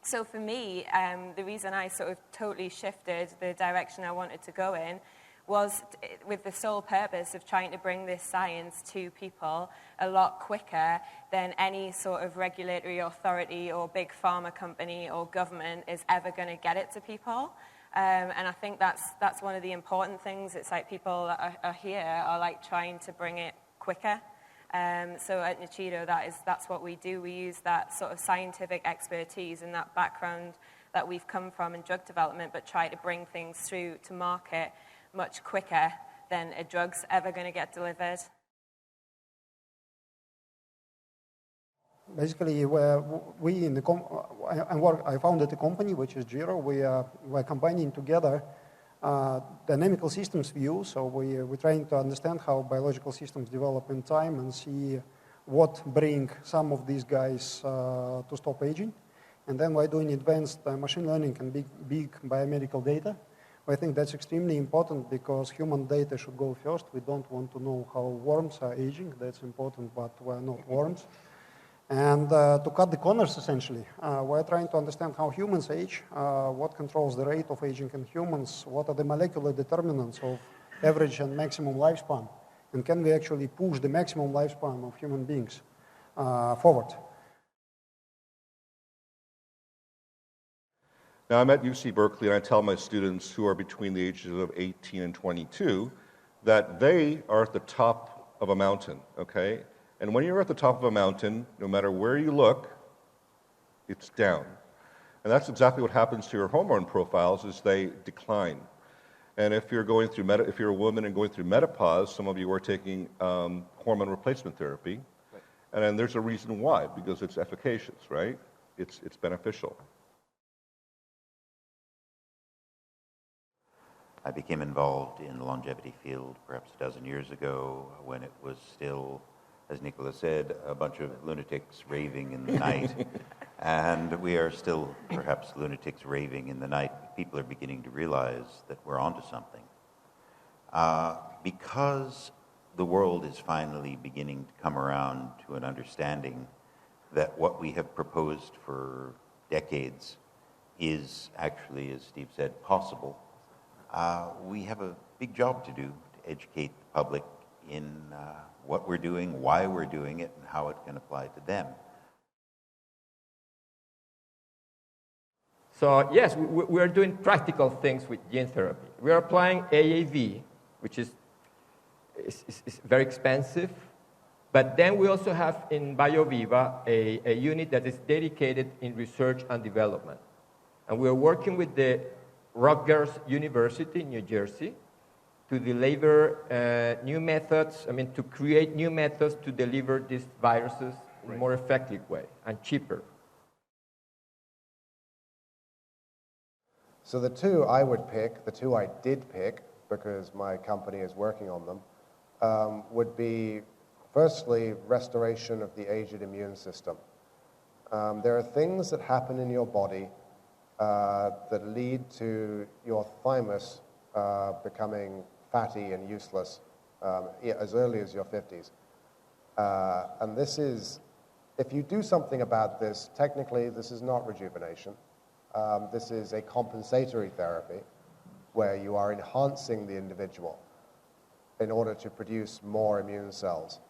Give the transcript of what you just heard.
So for me, the reason I sort of totally shifted the direction I wanted to go in was with the sole purpose of trying to bring this science to people a lot quicker than any sort of regulatory authority or big pharma company or government is ever going to get it to people. And I think that's one of the important things. It's like people that are here are like trying to bring it quicker. So at Nichido, that's what we do. We use that sort of scientific expertise and that background that we've come from in drug development, but try to bring things through to market much quicker than a drug's ever going to get delivered. Basically, we in the I founded a company which is Jiro. We're combining together dynamical systems view. So we're trying to understand how biological systems develop in time and see what bring some of these guys to stop aging. And then we're doing advanced machine learning and big biomedical data. I think that's extremely important because human data should go first. We don't want to know how worms are aging. That's important, but we're not worms. And to cut the corners, essentially, we're trying to understand how humans age, what controls the rate of aging in humans, what are the molecular determinants of average and maximum lifespan, and can we actually push the maximum lifespan of human beings forward. Now, I'm at UC Berkeley, and I tell my students who are between the ages of 18 and 22 that they are at the top of a mountain, okay? And when you're at the top of a mountain, no matter where you look, it's down. And that's exactly what happens to your hormone profiles is they decline. And if you're going through if you're a woman and going through menopause, some of you are taking hormone replacement therapy. Right. And then there's a reason why, because it's efficacious, right? It's beneficial. I became involved in the longevity field perhaps a dozen years ago when it was still, as Nicola said, a bunch of lunatics raving in the night. And we are still perhaps lunatics raving in the night. People are beginning to realize that we're onto something. Because the world is finally beginning to come around to an understanding that what we have proposed for decades is actually, as Steve said, possible. We have a big job to do to educate the public in what we're doing, why we're doing it, and how it can apply to them. So yes, we are doing practical things with gene therapy. We are applying AAV, which is very expensive, but then we also have in BioViva a unit that is dedicated in research and development. And we are working with the Rutgers University in New Jersey to deliver new methods, to create new methods to deliver these viruses in a more effective way and cheaper. So the two I would pick, the two I did pick, because my company is working on them, would be, firstly, restoration of the aged immune system. There are things that happen in your body that lead to your thymus becoming fatty and useless as early as your 50s. And this is, if you do something about this, technically this is not rejuvenation. This is a compensatory therapy where you are enhancing the individual in order to produce more immune cells.